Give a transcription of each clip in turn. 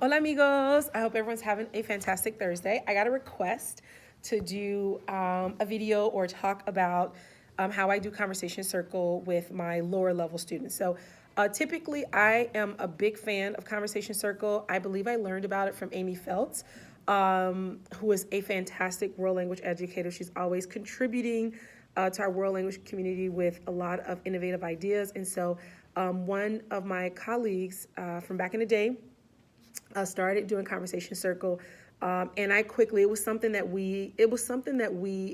Hola amigos, I hope everyone's having a fantastic Thursday. I got a request to do a video or talk about how I do conversation circle with my lower level students. So typically I am a big fan of conversation circle. I believe I learned about it from Amy Feltz, who is a fantastic world language educator. She's always contributing to our world language community with a lot of innovative ideas. And so one of my colleagues from back in the day started doing conversation circle, and I quickly it was something that we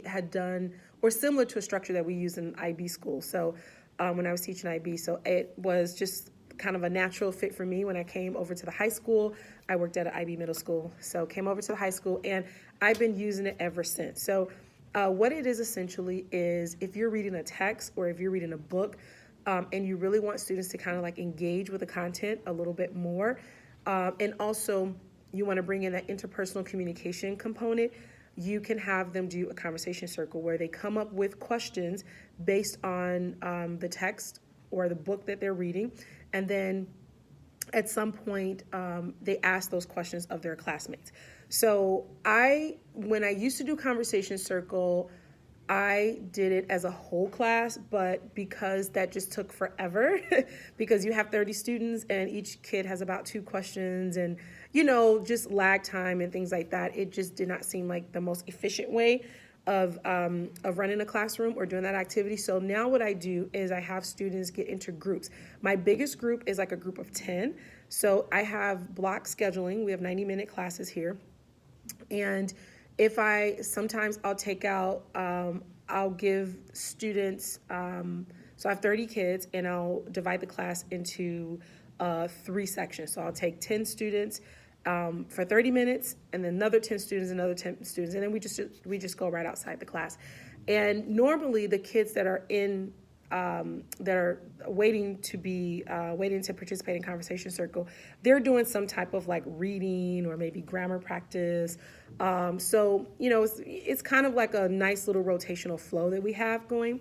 had done or similar to a structure that we use in IB school. So when I was teaching IB, so it was just kind of a natural fit for me when I came over to the high school. I worked at an IB middle school, so came over to the high school, and I've been using it ever since. So what it is essentially is if you're reading a text or if you're reading a book, and you really want students to kind of like engage with the content a little bit more, and also you want to bring in that interpersonal communication component, you can have them do a conversation circle where they come up with questions based on the text or the book that they're reading. And then at some point, they ask those questions of their classmates. So when I used to do conversation circle, I did it as a whole class, but because that just took forever, because you have 30 students and each kid has about 2 questions and, just lag time and things like that, it just did not seem like the most efficient way of running a classroom or doing that activity. So now what I do is I have students get into groups. My biggest group is like a group of 10. So I have block scheduling. We have 90-minute classes here. And sometimes I'll take out, I'll give students, so I have 30 kids and I'll divide the class into 3 sections. So I'll take 10 students for 30 minutes and then another 10 students, another 10 students. And then we just go right outside the class. And normally the kids that are that are waiting to participate in conversation circle, they're doing some type of like reading or maybe grammar practice. So it's kind of like a nice little rotational flow that we have going.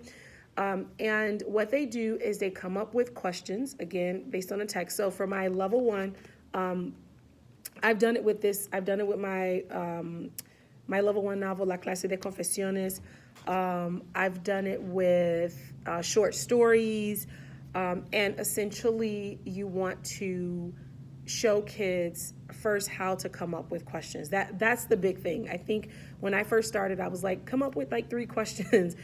And what they do is they come up with questions, again, based on the text. So for my level 1, I've done it with my my level 1 novel, La Clase de Confesiones. I've done it with short stories, and essentially you want to show kids first how to come up with questions. That's the big thing. I think when I first started, I was like, come up with like 3 questions.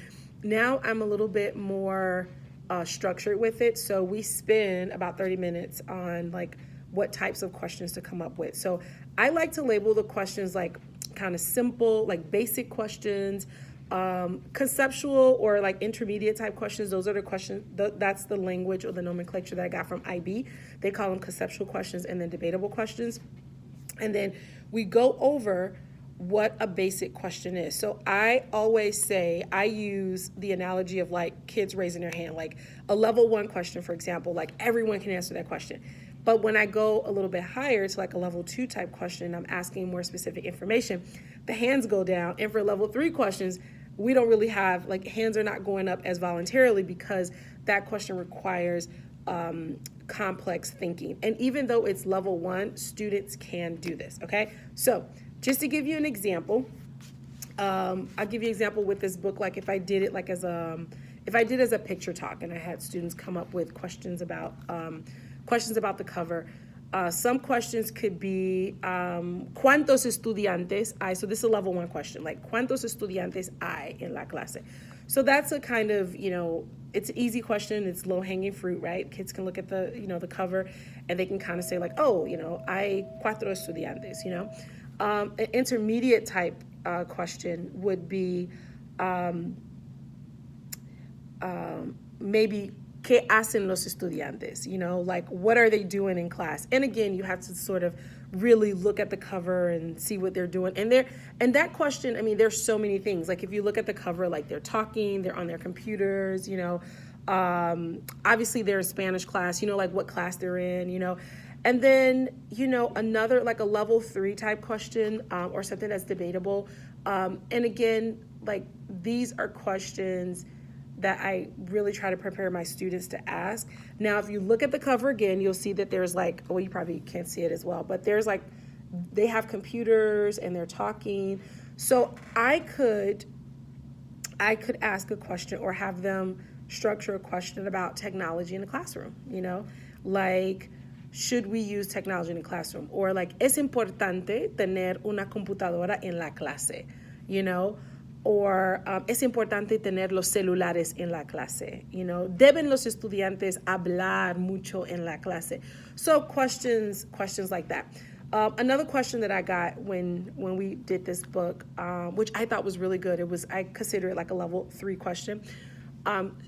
Now I'm a little bit more structured with it. So we spend about 30 minutes on like what types of questions to come up with. So I like to label the questions like kind of simple, like basic questions, conceptual or like intermediate type questions. Those are the questions, that's the language or the nomenclature that I got from IB. They call them conceptual questions and then debatable questions. And then we go over what a basic question is. So I always say, I use the analogy of like kids raising their hand, like a level 1 question, for example, like everyone can answer that question. But when I go a little bit higher to like a level 2 type question, I'm asking more specific information, the hands go down. And for level 3 questions, we don't really have, like, hands are not going up as voluntarily because that question requires complex thinking. And even though it's level 1, students can do this, okay? So just to give you an example, I'll give you an example with this book. Like if I did it like as a picture talk and I had students come up with questions about the cover. Some questions could be, ¿cuántos estudiantes hay? So this is a level 1 question, like, ¿cuántos estudiantes hay en la clase? So that's a kind of, it's an easy question. It's low-hanging fruit, right? Kids can look at the, the cover and they can kind of say like, oh, hay 4 estudiantes, An intermediate type question would be maybe, ¿qué hacen los estudiantes? Like what are they doing in class? And again, you have to sort of really look at the cover and see what they're doing. And that question, I mean, there's so many things. Like if you look at the cover, like they're talking, they're on their computers, obviously they're in Spanish class, like what class they're in, And then, another, like a level 3 type question, or something that's debatable. And again, like these are questions that I really try to prepare my students to ask. Now, if you look at the cover again, you'll see that there's like, well, you probably can't see it as well, but there's like, they have computers and they're talking. So I could ask a question or have them structure a question about technology in the classroom, like, should we use technology in the classroom? Or like, es importante tener una computadora en la clase, or es importante tener los celulares en la clase, deben los estudiantes hablar mucho en la clase. So questions like that. Another question that I got when we did this book, which I thought was really good, I consider it like a level 3 question. One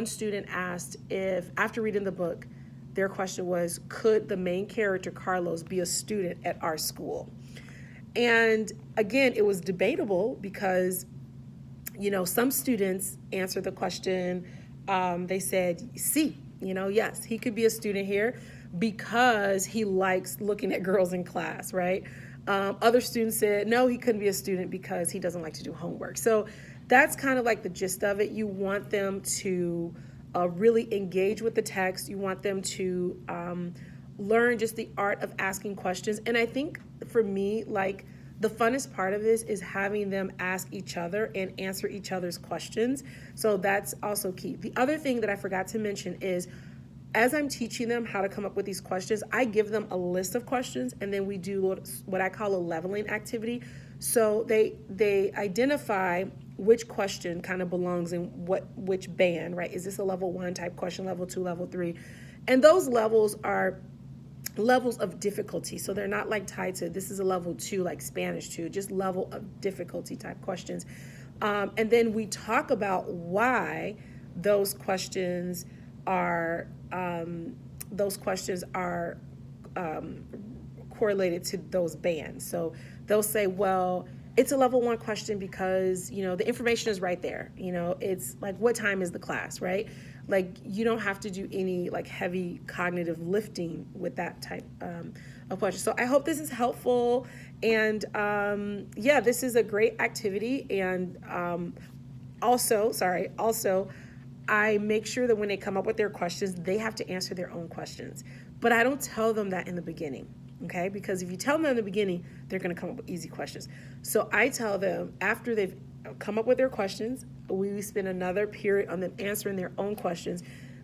student asked if, after reading the book, their question was, could the main character, Carlos, be a student at our school? And again, it was debatable because, some students answered the question. They said, sí, yes, he could be a student here because he likes looking at girls in class, right? Other students said, no, he couldn't be a student because he doesn't like to do homework. So that's kind of like the gist of it. You want them to really engage with the text. You want them to learn just the art of asking questions. And I think for me, like, the funnest part of this is having them ask each other and answer each other's questions. So that's also key. The other thing that I forgot to mention is, as I'm teaching them how to come up with these questions, I give them a list of questions, and then we do what I call a leveling activity. So they identify which question kind of belongs in which band, right? Is this a level 1 type question, level 2, level 3? And those levels are levels of difficulty. So they're not like tied to, this is a level 2, like Spanish 2, just level of difficulty type questions. And then we talk about why those questions are correlated to those bands. So they'll say, well, it's a level 1 question because, the information is right there. It's like, what time is the class, right? Like, you don't have to do any like heavy cognitive lifting with that type of question. So I hope this is helpful. And this is a great activity. And also, I make sure that when they come up with their questions, they have to answer their own questions. But I don't tell them that in the beginning, okay? Because if you tell them in the beginning, they're going to come up with easy questions. So I tell them after they've come up with their questions, we spend another period on them answering their own questions,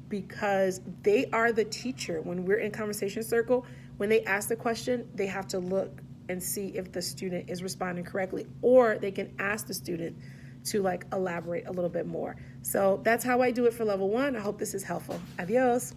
because they are the teacher. When we're in conversation circle, when they ask the question, they have to look and see if the student is responding correctly, or they can ask the student to like elaborate a little bit more. So that's how I do it for level 1. I hope this is helpful. Adios.